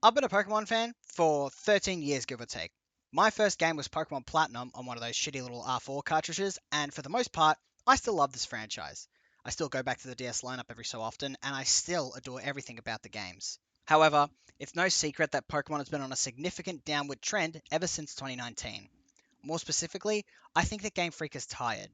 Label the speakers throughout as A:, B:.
A: I've been a Pokemon fan for 13 years, give or take. My first game was Pokemon Platinum on one of those shitty little R4 cartridges, and for the most part, I still love this franchise. I still go back to the DS lineup every so often, and I still adore everything about the games. However, it's no secret that Pokemon has been on a significant downward trend ever since 2019. More specifically, I think that Game Freak is tired.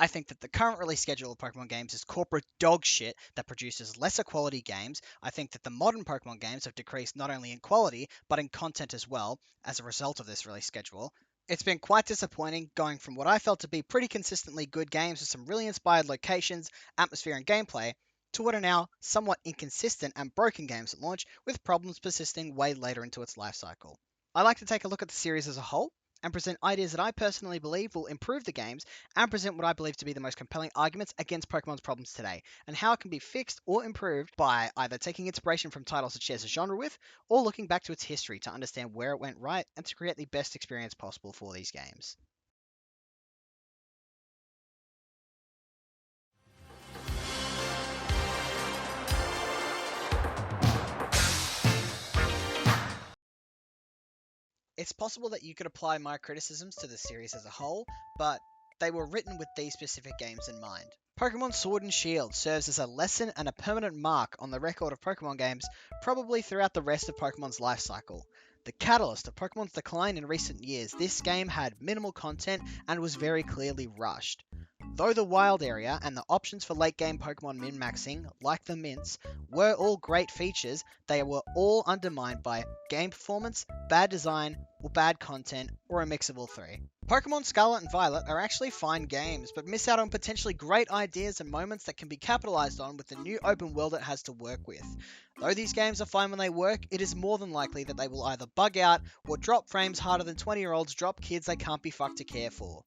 A: I think that the current release schedule of Pokemon games is corporate dog shit that produces lesser quality games. I think that the modern Pokemon games have decreased not only in quality, but in content as well, as a result of this release schedule. It's been quite disappointing going from what I felt to be pretty consistently good games with some really inspired locations, atmosphere, and gameplay, to what are now somewhat inconsistent and broken games at launch, with problems persisting way later into its life cycle. I like to take a look at the series as a whole and present ideas that I personally believe will improve the games and present what I believe to be the most compelling arguments against Pokemon's problems today, and how it can be fixed or improved by either taking inspiration from titles it shares a genre with, or looking back to its history to understand where it went right and to create the best experience possible for these games. It's possible that you could apply my criticisms to the series as a whole, but they were written with these specific games in mind. Pokemon Sword and Shield serves as a lesson and a permanent mark on the record of Pokemon games, probably throughout the rest of Pokemon's life cycle. The catalyst of Pokemon's decline in recent years, this game had minimal content and was very clearly rushed. Though the wild area and the options for late game Pokemon min-maxing, like the mints, were all great features, they were all undermined by game performance, bad design, or bad content, or a mix of all three. Pokemon Scarlet and Violet are actually fine games, but miss out on potentially great ideas and moments that can be capitalized on with the new open world it has to work with. Though these games are fine when they work, it is more than likely that they will either bug out or drop frames harder than 20-year-olds drop kids they can't be fucked to care for.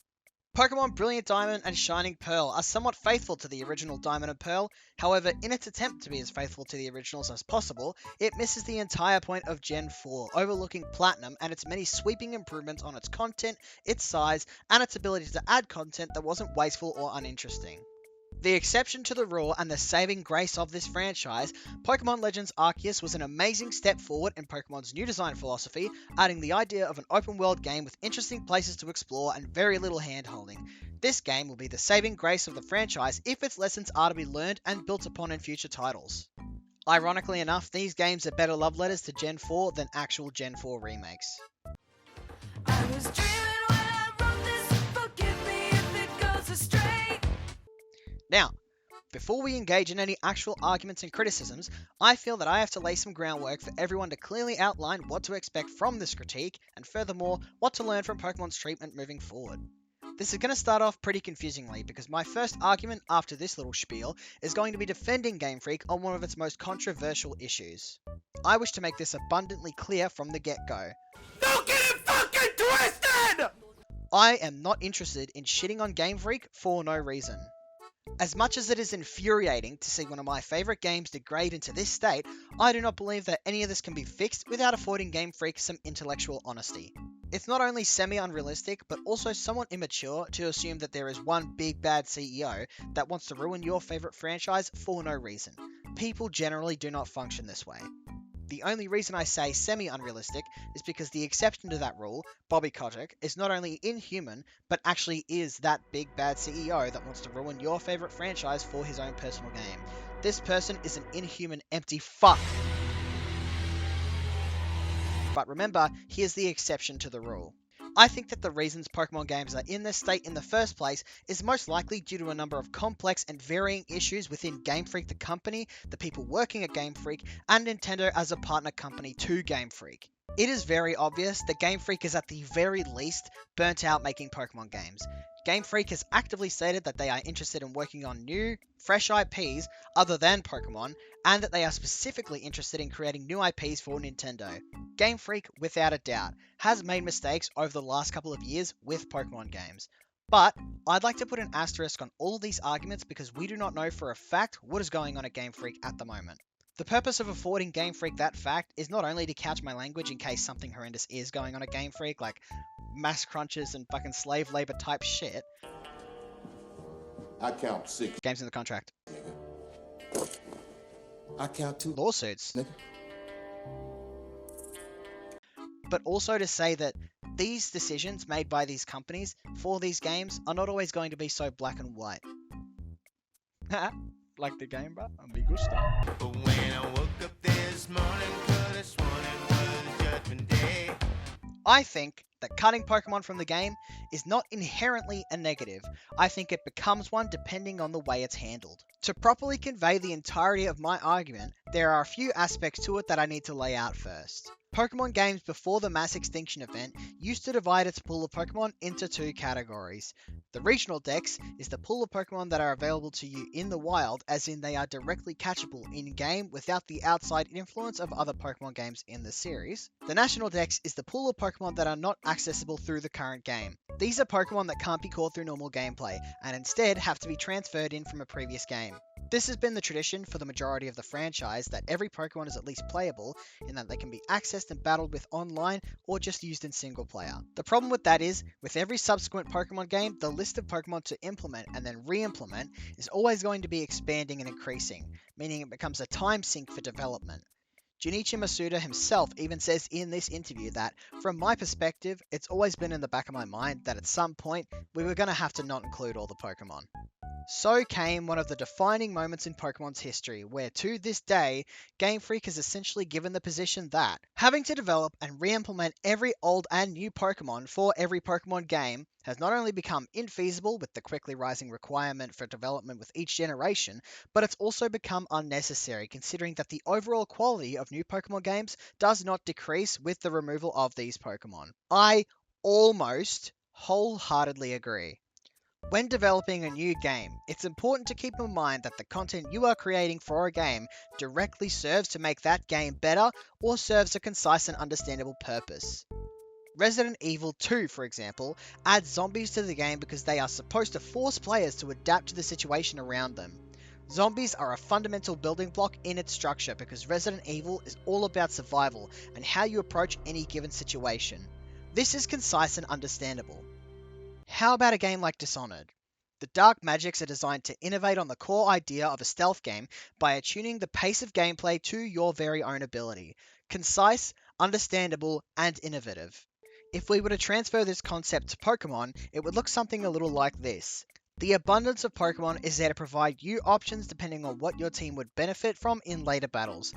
A: Pokemon Brilliant Diamond and Shining Pearl are somewhat faithful to the original Diamond and Pearl, however, in its attempt to be as faithful to the originals as possible, it misses the entire point of Gen 4, overlooking Platinum and its many sweeping improvements on its content, its size, and its ability to add content that wasn't wasteful or uninteresting. The exception to the rule and the saving grace of this franchise, Pokemon Legends Arceus was an amazing step forward in Pokemon's new design philosophy, adding the idea of an open world game with interesting places to explore and very little hand-holding. This game will be the saving grace of the franchise if its lessons are to be learned and built upon in future titles. Ironically enough, these games are better love letters to Gen 4 than actual Gen 4 remakes.
B: I was dreaming when I wrote this, forgive me if it goes astray.
A: Now, before we engage in any actual arguments and criticisms, I feel that I have to lay some groundwork for everyone to clearly outline what to expect from this critique, and furthermore, what to learn from Pokemon's treatment moving forward. This is going to start off pretty confusingly, because my first argument after this little spiel is going to be defending Game Freak on one of its most controversial issues. I wish to make this abundantly clear from the get-go.
B: Don't get it fucking twisted!
A: I am not interested in shitting on Game Freak for no reason. As much as it is infuriating to see one of my favourite games degrade into this state, I do not believe that any of this can be fixed without affording Game Freak some intellectual honesty. It's not only semi-unrealistic, but also somewhat immature to assume that there is one big bad CEO that wants to ruin your favourite franchise for no reason. People generally do not function this way. The only reason I say semi-unrealistic is because the exception to that rule, Bobby Kotick, is not only inhuman, but actually is that big bad CEO that wants to ruin your favourite franchise for his own personal gain. This person is an inhuman empty fuck. But remember, he is the exception to the rule. I think that the reasons Pokemon games are in this state in the first place is most likely due to a number of complex and varying issues within Game Freak the company, the people working at Game Freak, and Nintendo as a partner company to Game Freak. It is very obvious that Game Freak is at the very least burnt out making Pokemon games. Game Freak has actively stated that they are interested in working on new, fresh IPs other than Pokemon, and that they are specifically interested in creating new IPs for Nintendo. Game Freak, without a doubt, has made mistakes over the last couple of years with Pokemon games. But I'd like to put an asterisk on all of these arguments because we do not know for a fact what is going on at Game Freak at the moment. The purpose of affording Game Freak that fact is not only to couch my language in case something horrendous is going on at Game Freak, like mass crunches and fucking slave labor type shit.
C: I count 6.
A: Games in the contract.
C: I count 2.
A: Lawsuits.
C: Nigga.
A: but also to say that these decisions made by these companies for these games are not always going to be so black and white. Like the game, bro? I'm be gusto.
D: But when I woke up this morning, could have sworn it was Judgment Day.
A: I think that cutting Pokemon from the game is not inherently a negative. I think it becomes one depending on the way it's handled. To properly convey the entirety of my argument, there are a few aspects to it that I need to lay out first. Pokemon games before the mass extinction event used to divide its pool of Pokemon into two categories. The regional dex is the pool of Pokemon that are available to you in the wild, as in they are directly catchable in-game without the outside influence of other Pokemon games in the series. The national dex is the pool of Pokemon that are not accessible through the current game. These are Pokemon that can't be caught through normal gameplay, and instead have to be transferred in from a previous game. This has been the tradition for the majority of the franchise, that every Pokemon is at least playable, in that they can be accessed and battled with online or just used in single player. The problem with that is, with every subsequent Pokemon game, the list of Pokemon to implement and then re-implement is always going to be expanding and increasing, meaning it becomes a time sink for development. Junichi Masuda himself even says in this interview that, from my perspective, it's always been in the back of my mind that at some point we were going to have to not include all the Pokemon. So came one of the defining moments in Pokemon's history, where to this day, Game Freak has essentially given the position that having to develop and re-implement every old and new Pokemon for every Pokemon game has not only become infeasible with the quickly rising requirement for development with each generation, but it's also become unnecessary, considering that the overall quality of new Pokemon games does not decrease with the removal of these Pokemon. I almost wholeheartedly agree. When developing a new game, it's important to keep in mind that the content you are creating for a game directly serves to make that game better or serves a concise and understandable purpose. Resident Evil 2, for example, adds zombies to the game because they are supposed to force players to adapt to the situation around them. Zombies are a fundamental building block in its structure because Resident Evil is all about survival and how you approach any given situation. This is concise and understandable. How about a game like Dishonored? The dark magics are designed to innovate on the core idea of a stealth game by attuning the pace of gameplay to your very own ability. Concise, understandable, and innovative. If we were to transfer this concept to Pokemon, it would look something a little like this. The abundance of Pokemon is there to provide you options depending on what your team would benefit from in later battles.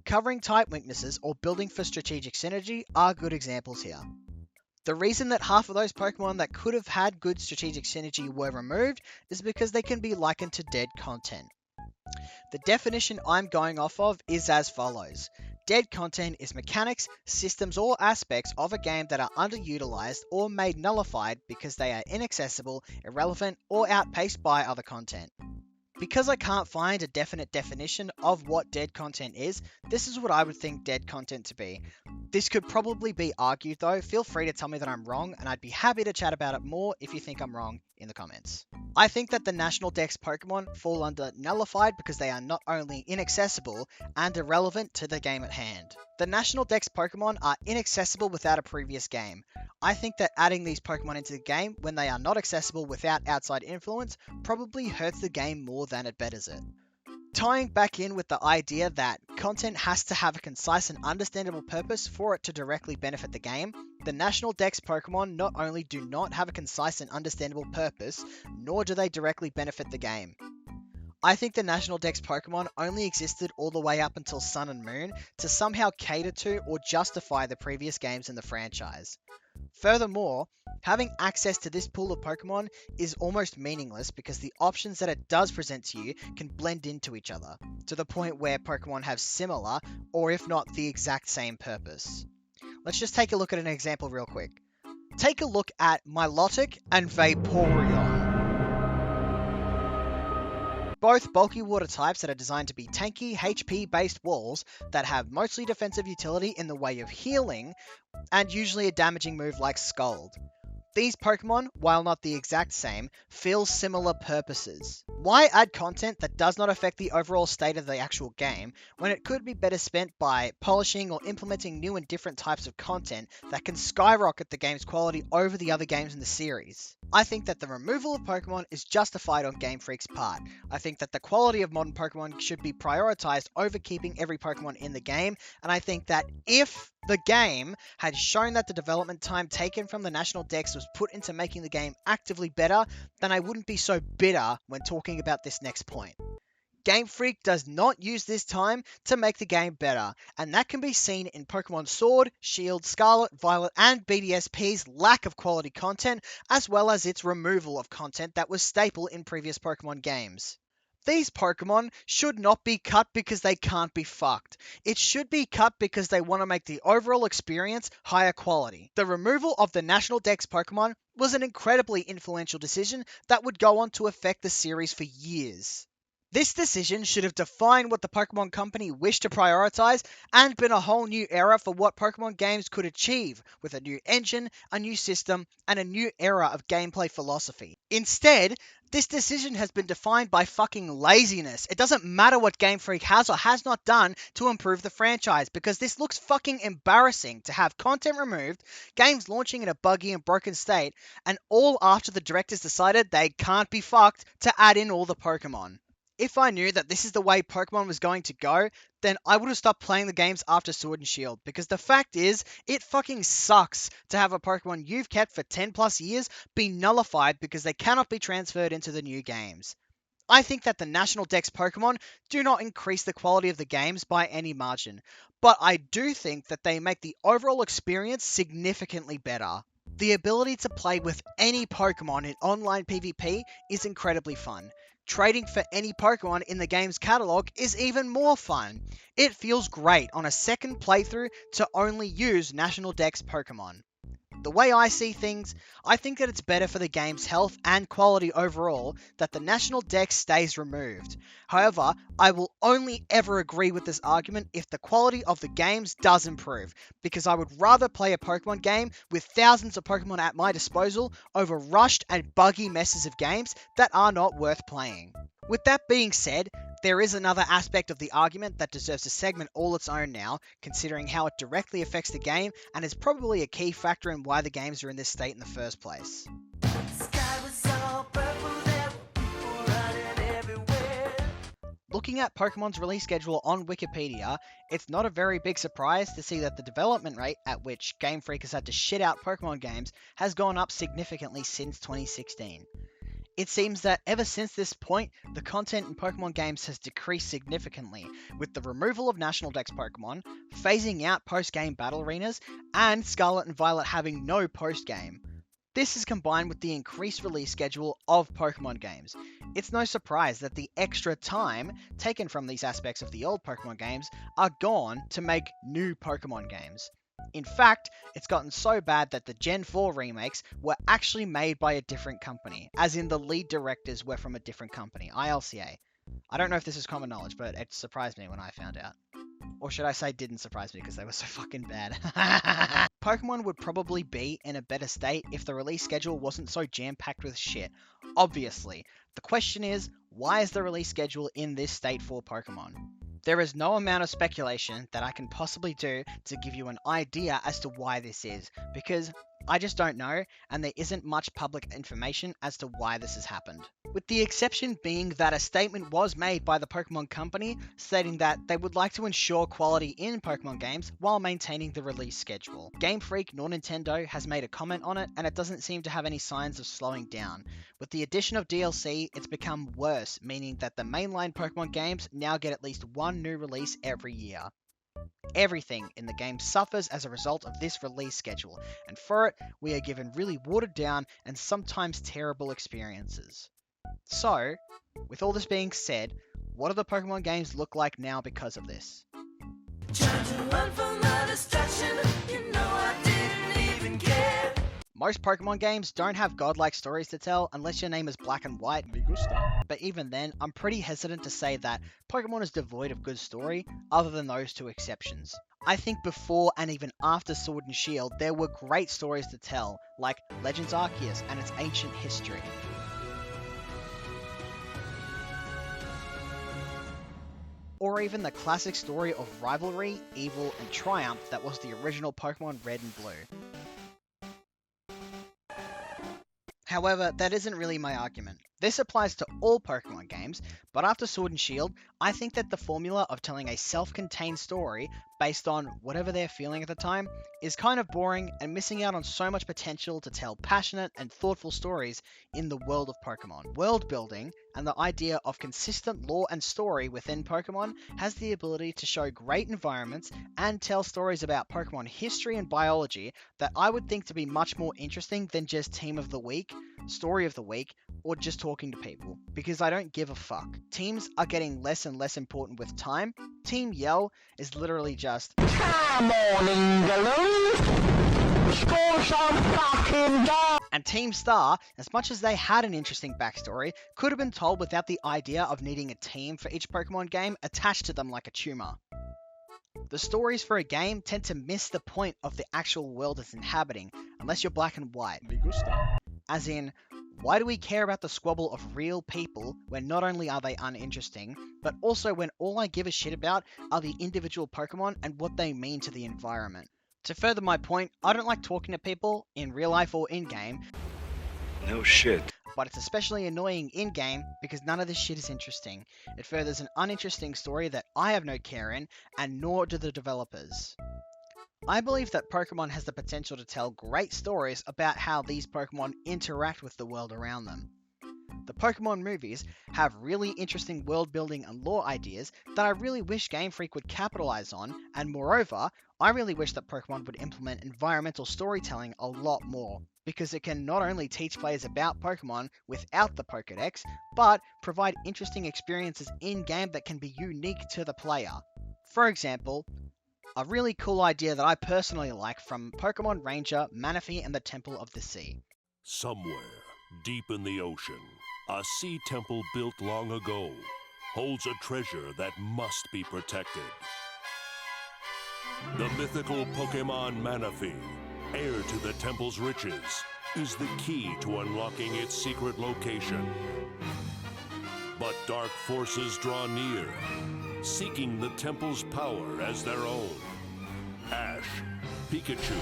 A: Covering type weaknesses or building for strategic synergy are good examples here. The reason that half of those Pokemon that could have had good strategic synergy were removed is because they can be likened to dead content. The definition I'm going off of is as follows. Dead content is mechanics, systems, or aspects of a game that are underutilized or made nullified because they are inaccessible, irrelevant, or outpaced by other content. Because I can't find a definite definition of what dead content is, this is what I would think dead content to be. This could probably be argued though, feel free to tell me that I'm wrong, and I'd be happy to chat about it more if you think I'm wrong in the comments. I think that the National Dex Pokemon fall under nullified because they are not only inaccessible and irrelevant to the game at hand. The National Dex Pokemon are inaccessible without a previous game. I think that adding these Pokemon into the game when they are not accessible without outside influence probably hurts the game more than it betters it. Tying back in with the idea that content has to have a concise and understandable purpose for it to directly benefit the game, the National Dex Pokemon not only do not have a concise and understandable purpose, nor do they directly benefit the game. I think the National Dex Pokemon only existed all the way up until Sun and Moon to somehow cater to or justify the previous games in the franchise. Furthermore, having access to this pool of Pokemon is almost meaningless because the options that it does present to you can blend into each other, to the point where Pokemon have similar, or if not the exact same purpose. Let's just take a look at an example real quick. Take a look at Milotic and Vaporeon. Both bulky water types that are designed to be tanky, HP based walls that have mostly defensive utility in the way of healing, and usually a damaging move like Scald. These Pokemon, while not the exact same, fill similar purposes. Why add content that does not affect the overall state of the actual game, when it could be better spent by polishing or implementing new and different types of content that can skyrocket the game's quality over the other games in the series? I think that the removal of Pokemon is justified on Game Freak's part. I think that the quality of modern Pokemon should be prioritized over keeping every Pokemon in the game, and I think that if the game had shown that the development time taken from the National Dex was put into making the game actively better, then I wouldn't be so bitter when talking about this next point. Game Freak does not use this time to make the game better, and that can be seen in Pokemon Sword, Shield, Scarlet, Violet, and BDSP's lack of quality content, as well as its removal of content that was staple in previous Pokemon games. These Pokemon should not be cut because they can't be fucked. It should be cut because they want to make the overall experience higher quality. The removal of the National Dex Pokemon was an incredibly influential decision that would go on to affect the series for years. This decision should have defined what the Pokemon Company wished to prioritize and been a whole new era for what Pokemon games could achieve with a new engine, a new system, and a new era of gameplay philosophy. Instead, this decision has been defined by fucking laziness. It doesn't matter what Game Freak has or has not done to improve the franchise, because this looks fucking embarrassing to have content removed, games launching in a buggy and broken state, and all after the directors decided they can't be fucked to add in all the Pokemon. If I knew that this is the way Pokemon was going to go, then I would have stopped playing the games after Sword and Shield, because the fact is, it fucking sucks to have a Pokemon you've kept for 10 plus years be nullified because they cannot be transferred into the new games. I think that the National Dex Pokemon do not increase the quality of the games by any margin, but I do think that they make the overall experience significantly better. The ability to play with any Pokemon in online PvP is incredibly fun. Trading for any Pokemon in the game's catalog is even more fun. It feels great on a second playthrough to only use National Dex Pokemon. The way I see things, I think that it's better for the game's health and quality overall that the National Dex stays removed. However, I will only ever agree with this argument if the quality of the games does improve, because I would rather play a Pokemon game with thousands of Pokemon at my disposal over rushed and buggy messes of games that are not worth playing. With that being said, there is another aspect of the argument that deserves a segment all its own now, considering how it directly affects the game and is probably a key factor in why the games are in this state in the first place.
B: Sky was all purple, there were people running everywhere.
A: Looking at Pokemon's release schedule on Wikipedia, it's not a very big surprise to see that the development rate at which Game Freak has had to shit out Pokemon games has gone up significantly since 2016. It seems that ever since this point, the content in Pokemon games has decreased significantly, with the removal of National Dex Pokemon, phasing out post-game battle arenas, and Scarlet and Violet having no post-game. This is combined with the increased release schedule of Pokemon games. It's no surprise that the extra time taken from these aspects of the old Pokemon games are gone to make new Pokemon games. In fact, it's gotten so bad that the Gen 4 remakes were actually made by a different company, as in the lead directors were from a different company, ILCA. I don't know if this is common knowledge, but it surprised me when I found out. Or should I say didn't surprise me because they were so fucking bad. Pokemon would probably be in a better state if the release schedule wasn't so jam-packed with shit. Obviously. The question is, why is the release schedule in this state for Pokemon? There is no amount of speculation that I can possibly do to give you an idea as to why this is, because I just don't know, and there isn't much public information as to why this has happened. With the exception being that a statement was made by the Pokemon Company stating that they would like to ensure quality in Pokemon games while maintaining the release schedule. Game Freak nor Nintendo has made a comment on it, and it doesn't seem to have any signs of slowing down. With the addition of DLC, it's become worse, meaning that the mainline Pokemon games now get at least one new release every year. Everything in the game suffers as a result of this release schedule, and for it, we are given really watered down and sometimes terrible experiences. So, with all this being said, what do the Pokemon games look like now because of this?
B: Trying to run from the distraction, you know I didn't even care.
A: Most Pokemon games don't have godlike stories to tell unless your name is Black and White. But even then, I'm pretty hesitant to say that Pokemon is devoid of good story, other than those two exceptions. I think before and even after Sword and Shield, there were great stories to tell, like Legends Arceus and its ancient history. Or even the classic story of rivalry, evil, and triumph that was the original Pokemon Red and Blue. However, that isn't really my argument. This applies to all Pokemon games, but after Sword and Shield, I think that the formula of telling a self-contained story based on whatever they're feeling at the time is kind of boring and missing out on so much potential to tell passionate and thoughtful stories in the world of Pokemon. World building and the idea of consistent lore and story within Pokemon has the ability to show great environments and tell stories about Pokemon history and biology that I would think to be much more interesting than just Team of the Week, Story of the Week, or just talking to people, because I don't give a fuck. Teams are getting less and less important with time. Team Yell is literally just
E: Come on, England! Score some fucking goals!
A: And Team Star, as much as they had an interesting backstory, could have been told without the idea of needing a team for each Pokemon game attached to them like a tumor. The stories for a game tend to miss the point of the actual world it's inhabiting, unless you're black and white. As in, why do we care about the squabble of real people when not only are they uninteresting, but also when all I give a shit about are the individual Pokemon and what they mean to the environment? To further my point, I don't like talking to people, in real life or in-game.
F: No shit.
A: But it's especially annoying in-game because none of this shit is interesting. It furthers an uninteresting story that I have no care in, and nor do the developers. I believe that Pokemon has the potential to tell great stories about how these Pokemon interact with the world around them. The Pokemon movies have really interesting world building and lore ideas that I really wish Game Freak would capitalize on, and moreover, I really wish that Pokemon would implement environmental storytelling a lot more, because it can not only teach players about Pokemon without the Pokédex, but provide interesting experiences in-game that can be unique to the player. For example, a really cool idea that I personally like from Pokemon Ranger, Manaphy, and the Temple of the Sea.
G: Somewhere, deep in the ocean, a sea temple built long ago holds a treasure that must be protected. The mythical Pokémon Manaphy, heir to the temple's riches, is the key to unlocking its secret location. But dark forces draw near, seeking the temple's power as their own. Ash, Pikachu,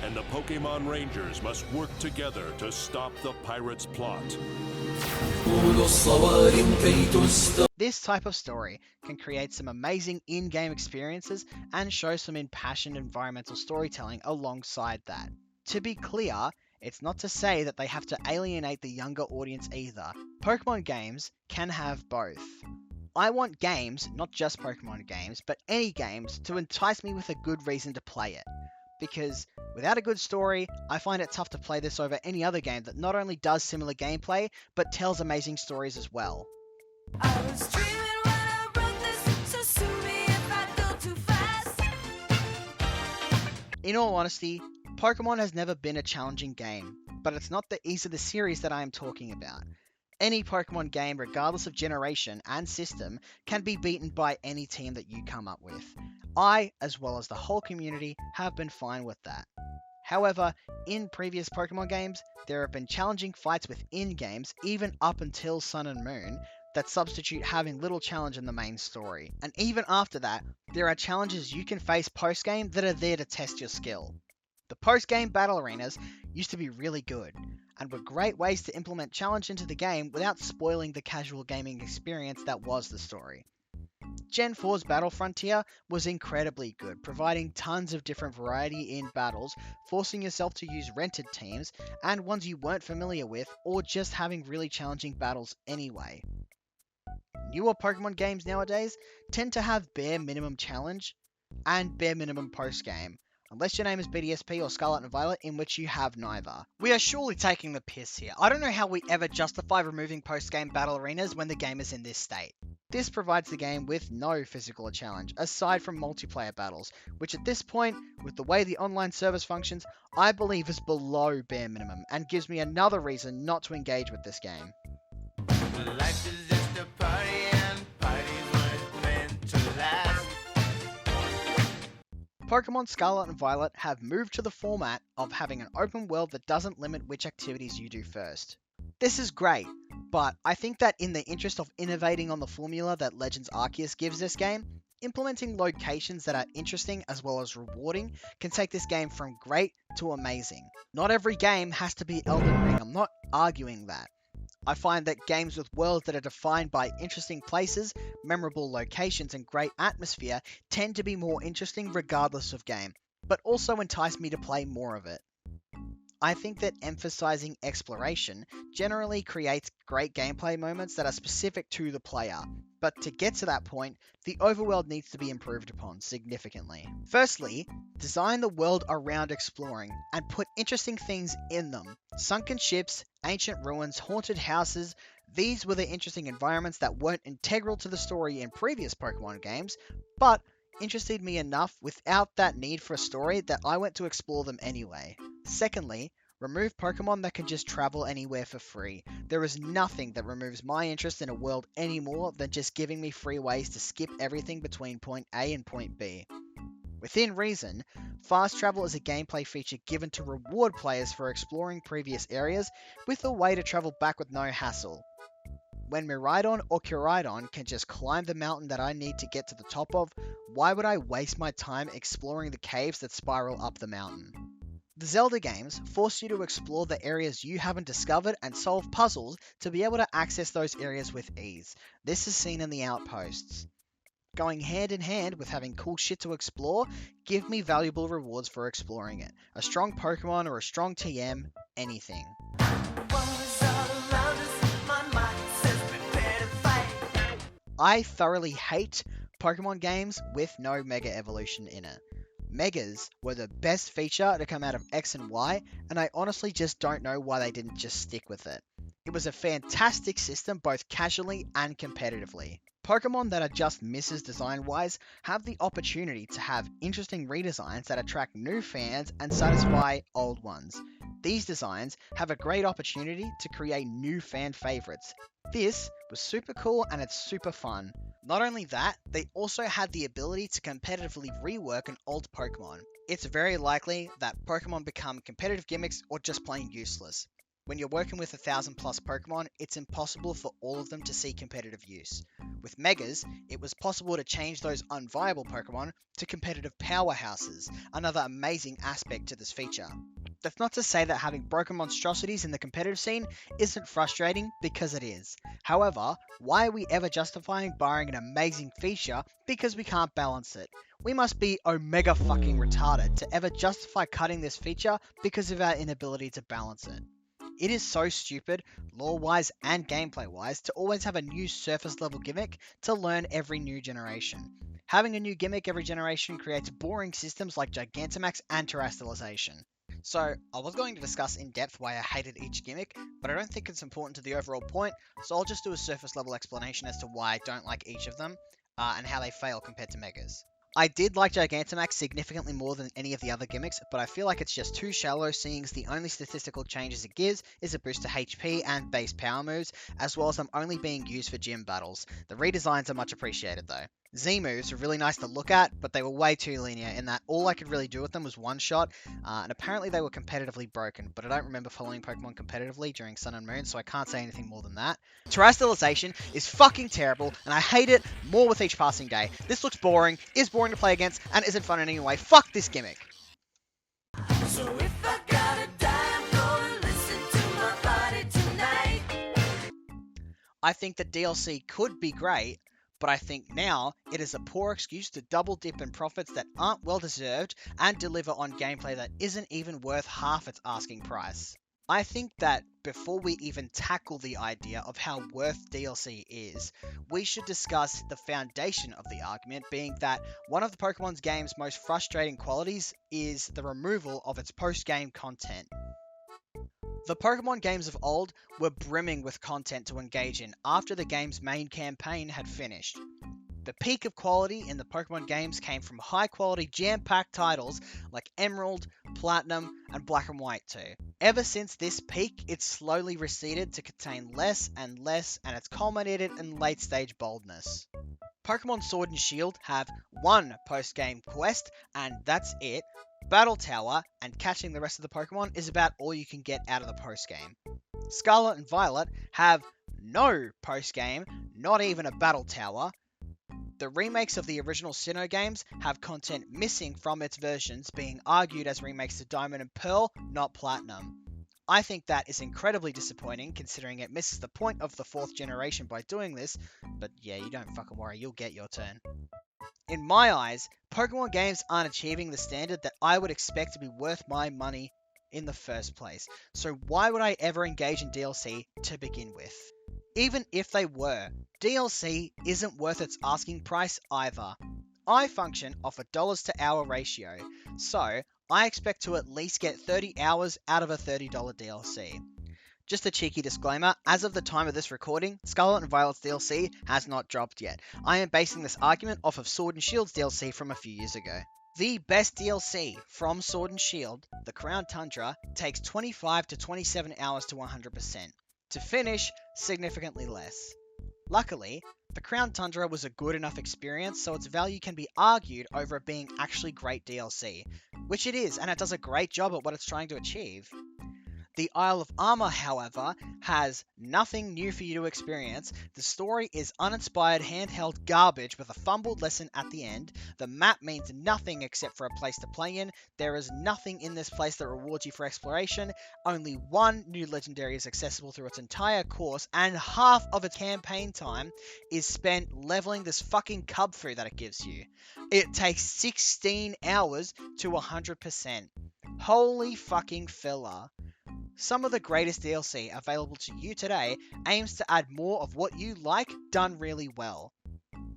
G: and the Pokémon Rangers must work together to stop the pirates' plot.
A: This type of story can create some amazing in-game experiences and show some impassioned environmental storytelling alongside that. To be clear, it's not to say that they have to alienate the younger audience either. Pokemon games can have both. I want games, not just Pokemon games, but any games, to entice me with a good reason to play it. Because without a good story, I find it tough to play this over any other game that not only does similar gameplay, but tells amazing stories as well.
B: I was dreaming when I wrote this, so sue me if I go too fast.
A: In all honesty, Pokemon has never been a challenging game, but it's not the ease of the series that I am talking about. Any Pokemon game, regardless of generation and system, can be beaten by any team that you come up with. I, as well as the whole community, have been fine with that. However, in previous Pokemon games, there have been challenging fights within games, even up until Sun and Moon, that substitute having little challenge in the main story. And even after that, there are challenges you can face post-game that are there to test your skill. The post-game battle arenas used to be really good, and were great ways to implement challenge into the game without spoiling the casual gaming experience that was the story. Gen 4's Battle Frontier was incredibly good, providing tons of different variety in battles, forcing yourself to use rented teams, and ones you weren't familiar with, or just having really challenging battles anyway. Newer Pokemon games nowadays tend to have bare minimum challenge and bare minimum post-game, unless your name is BDSP or Scarlet and Violet, in which you have neither. We are surely taking the piss here. I don't know how we ever justify removing post-game battle arenas when the game is in this state. This provides the game with no physical challenge, aside from multiplayer battles, which at this point, with the way the online service functions, I believe is below bare minimum, and gives me another reason not to engage with this game.
D: Life is just a party and parties weren't meant to last.
A: Pokemon Scarlet and Violet have moved to the format of having an open world that doesn't limit which activities you do first. This is great, but I think that in the interest of innovating on the formula that Legends Arceus gives this game, implementing locations that are interesting as well as rewarding can take this game from great to amazing. Not every game has to be Elden Ring, I'm not arguing that. I find that games with worlds that are defined by interesting places, memorable locations, and great atmosphere tend to be more interesting regardless of game, but also entice me to play more of it. I think that emphasizing exploration generally creates great gameplay moments that are specific to the player, but to get to that point, the overworld needs to be improved upon significantly. Firstly, design the world around exploring and put interesting things in them. Sunken ships, ancient ruins, haunted houses, these were the interesting environments that weren't integral to the story in previous Pokemon games, but interested me enough without that need for a story that I went to explore them anyway. Secondly, remove Pokemon that can just travel anywhere for free. There is nothing that removes my interest in a world any more than just giving me free ways to skip everything between point A and point B. Within reason, fast travel is a gameplay feature given to reward players for exploring previous areas with a way to travel back with no hassle. When Miraidon or Koraidon can just climb the mountain that I need to get to the top of, why would I waste my time exploring the caves that spiral up the mountain? The Zelda games force you to explore the areas you haven't discovered and solve puzzles to be able to access those areas with ease. This is seen in the outposts. Going hand in hand with having cool shit to explore, give me valuable rewards for exploring it. A strong Pokemon or a strong TM, anything. I thoroughly hate Pokemon games with no Mega Evolution in it. Megas were the best feature to come out of X and Y, and I honestly just don't know why they didn't just stick with it. It was a fantastic system both casually and competitively. Pokemon that are just misses design-wise have the opportunity to have interesting redesigns that attract new fans and satisfy old ones. These designs have a great opportunity to create new fan favorites. This was super cool and it's super fun. Not only that, they also had the ability to competitively rework an old Pokemon. It's very likely that Pokemon become competitive gimmicks or just plain useless. When you're working with 1,000 plus Pokemon, it's impossible for all of them to see competitive use. With Megas, it was possible to change those unviable Pokemon to competitive powerhouses, another amazing aspect to this feature. That's not to say that having broken monstrosities in the competitive scene isn't frustrating, because it is. However, why are we ever justifying barring an amazing feature because we can't balance it? We must be omega fucking retarded to ever justify cutting this feature because of our inability to balance it. It is so stupid, lore-wise and gameplay-wise, to always have a new surface-level gimmick to learn every new generation. Having a new gimmick every generation creates boring systems like Gigantamax and Terrestrialization. So, I was going to discuss in depth why I hated each gimmick, but I don't think it's important to the overall point, so I'll just do a surface-level explanation as to why I don't like each of them, and how they fail compared to Megas. I did like Gigantamax significantly more than any of the other gimmicks, but I feel like it's just too shallow, seeing as the only statistical changes it gives is a boost to HP and base power moves, as well as them only being used for gym battles. The redesigns are much appreciated though. Z moves are really nice to look at, but they were way too linear in that all I could really do with them was one shot, and apparently they were competitively broken, but I don't remember following Pokemon competitively during Sun and Moon, so I can't say anything more than that. Terrestrialization is fucking terrible, and I hate it more with each passing day. This looks boring, is boring to play against, and isn't fun in any way. Fuck this gimmick.
B: So if I gotta die, I'm gonna listen to my body tonight.
A: I think that DLC could be great, but I think now it is a poor excuse to double dip in profits that aren't well deserved and deliver on gameplay that isn't even worth half its asking price. I think that before we even tackle the idea of how worth DLC is, we should discuss the foundation of the argument, being that one of the Pokemon's game's most frustrating qualities is the removal of its post-game content. The Pokemon games of old were brimming with content to engage in after the game's main campaign had finished. The peak of quality in the Pokemon games came from high-quality jam-packed titles like Emerald, Platinum, and Black and White 2. Ever since this peak, it's slowly receded to contain less and less, and it's culminated in late-stage boldness. Pokemon Sword and Shield have one post-game quest, and that's it. Battle Tower and catching the rest of the Pokemon is about all you can get out of the post-game. Scarlet and Violet have no post-game, not even a Battle Tower. The remakes of the original Sinnoh games have content missing from its versions, being argued as remakes to Diamond and Pearl, not Platinum. I think that is incredibly disappointing, considering it misses the point of the 4th generation by doing this, but yeah, you don't fucking worry, you'll get your turn. In my eyes, Pokemon games aren't achieving the standard that I would expect to be worth my money in the first place, so why would I ever engage in DLC to begin with? Even if they were, DLC isn't worth its asking price either. I function off a dollars to hour ratio, so I expect to at least get 30 hours out of a $30 DLC. Just a cheeky disclaimer, as of the time of this recording, Scarlet and Violet's DLC has not dropped yet. I am basing this argument off of Sword and Shield's DLC from a few years ago. The best DLC from Sword and Shield, the Crown Tundra, takes 25 to 27 hours to 100%. To finish, significantly less. Luckily, the Crown Tundra was a good enough experience, so its value can be argued over it being actually great DLC, which it is, and it does a great job at what it's trying to achieve. The Isle of Armor, however, has nothing new for you to experience. The story is uninspired handheld garbage with a fumbled lesson at the end. The map means nothing except for a place to play in. There is nothing in this place that rewards you for exploration. Only one new legendary is accessible through its entire course, and half of its campaign time is spent leveling this fucking cub fruit that it gives you. It takes 16 hours to 100%. Holy fucking filler. Some of the greatest DLC available to you today aims to add more of what you like done really well.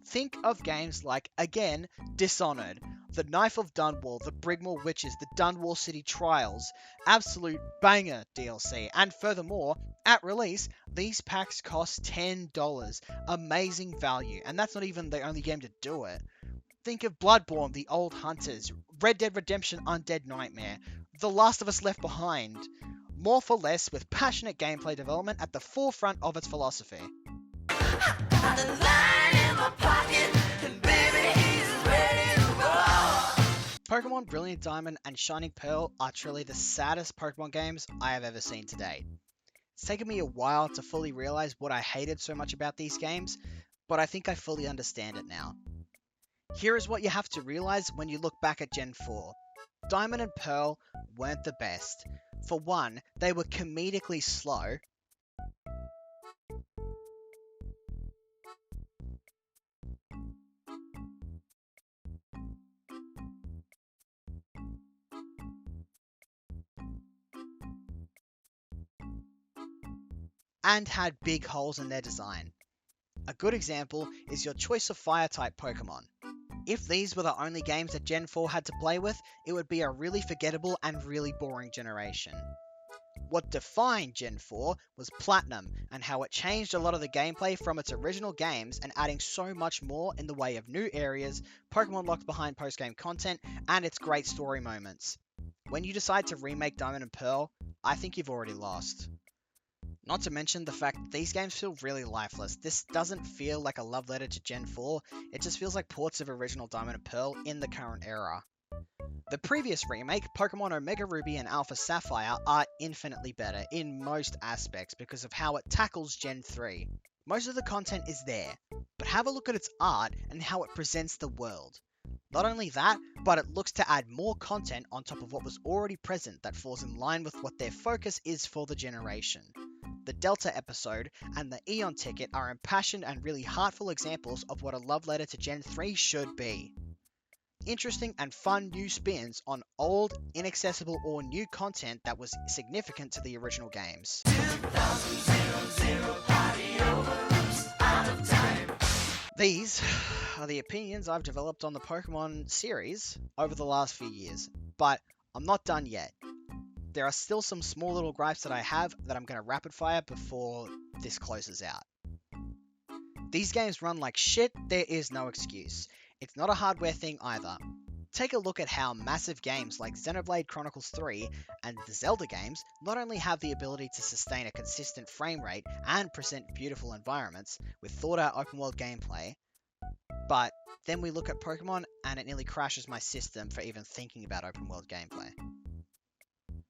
A: Think of games like, again, Dishonored, the Knife of Dunwall, the Brigmore Witches, the Dunwall City Trials, absolute banger DLC, and furthermore, at release, these packs cost $10, amazing value, and that's not even the only game to do it. Think of Bloodborne, The Old Hunters, Red Dead Redemption Undead Nightmare, The Last of Us Left Behind. More for less, with passionate gameplay development at the forefront of its philosophy.
B: Got the line in my pocket, and baby, he's ready to roll.
A: Pokemon Brilliant Diamond and Shining Pearl are truly the saddest Pokemon games I have ever seen to date. It's taken me a while to fully realize what I hated so much about these games, but I think I fully understand it now. Here is what you have to realize when you look back at Gen 4. Diamond and Pearl weren't the best. For one, they were comedically slow. And had big holes in their design. A good example is your choice of fire-type Pokemon. If these were the only games that Gen 4 had to play with, it would be a really forgettable and really boring generation. What defined Gen 4 was Platinum, and how it changed a lot of the gameplay from its original games and adding so much more in the way of new areas, Pokemon locked behind post-game content, and its great story moments. When you decide to remake Diamond and Pearl, I think you've already lost. Not to mention the fact that these games feel really lifeless. This doesn't feel like a love letter to Gen 4, it just feels like ports of original Diamond and Pearl in the current era. The previous remake, Pokemon Omega Ruby and Alpha Sapphire, are infinitely better in most aspects because of how it tackles Gen 3. Most of the content is there, but have a look at its art and how it presents the world. Not only that, but it looks to add more content on top of what was already present that falls in line with what their focus is for the generation. The Delta episode and the Eon ticket are impassioned and really heartful examples of what a love letter to Gen 3 should be. Interesting and fun new spins on old, inaccessible or new content that was significant to the original games. These are the opinions I've developed on the Pokemon series over the last few years, but I'm not done yet. There are still some small little gripes that I have that I'm going to rapid fire before this closes out. These games run like shit, there is no excuse. It's not a hardware thing either. Take a look at how massive games like Xenoblade Chronicles 3 and the Zelda games not only have the ability to sustain a consistent frame rate and present beautiful environments with thought out open world gameplay, but then we look at Pokemon and it nearly crashes my system for even thinking about open world gameplay.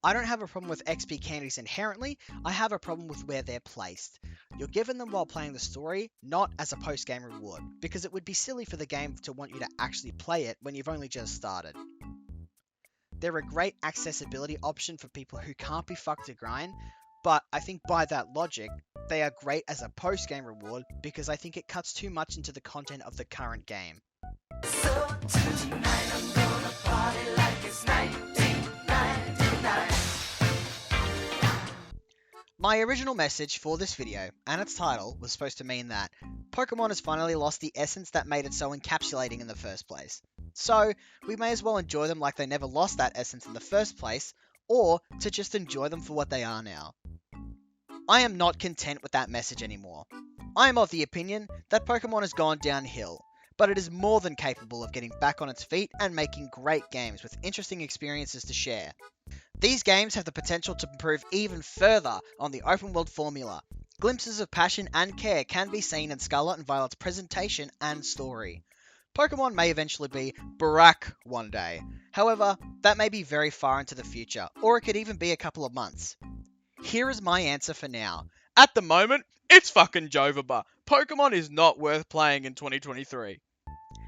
A: I don't have a problem with XP candies inherently, I have a problem with where they're placed. You're given them while playing the story, not as a post-game reward, because it would be silly for the game to want you to actually play it when you've only just started. They're a great accessibility option for people who can't be fucked to grind, but I think by that logic, they are great as a post-game reward because I think it cuts too much into the content of the current game.
B: So tonight I'm gonna party like it's 1999.
A: My original message for this video, and its title, was supposed to mean that Pokemon has finally lost the essence that made it so encapsulating in the first place. So, we may as well enjoy them like they never lost that essence in the first place, or to just enjoy them for what they are now. I am not content with that message anymore. I am of the opinion that Pokemon has gone downhill, but it is more than capable of getting back on its feet and making great games with interesting experiences to share. These games have the potential to improve even further on the open world formula. Glimpses of passion and care can be seen in Scarlet and Violet's presentation and story. Pokemon may eventually be Barack one day. However, that may be very far into the future, or it could even be a couple of months. Here is my answer for now. At the moment, it's fucking Jovaba. Pokemon is not worth playing in 2023.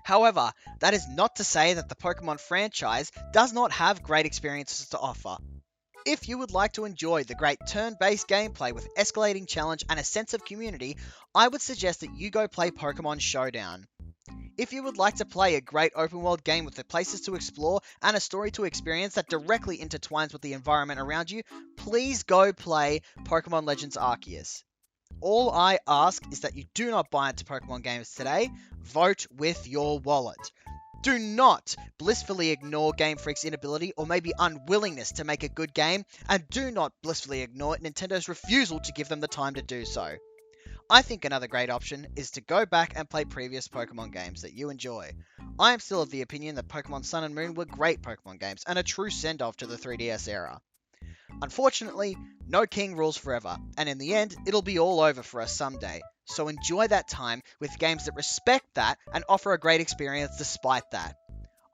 A: However, that is not to say that the Pokemon franchise does not have great experiences to offer. If you would like to enjoy the great turn-based gameplay with escalating challenge and a sense of community, I would suggest that you go play Pokemon Showdown. If you would like to play a great open world game with the places to explore and a story to experience that directly intertwines with the environment around you, please go play Pokemon Legends Arceus. All I ask is that you do not buy into Pokemon games today, vote with your wallet. Do not blissfully ignore Game Freak's inability or maybe unwillingness to make a good game, and do not blissfully ignore Nintendo's refusal to give them the time to do so. I think another great option is to go back and play previous Pokemon games that you enjoy. I am still of the opinion that Pokemon Sun and Moon were great Pokemon games and a true send-off to the 3DS era. Unfortunately, no king rules forever, and in the end, it'll be all over for us someday. So enjoy that time with games that respect that and offer a great experience despite that.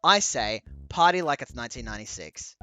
A: I say, party like it's 1996.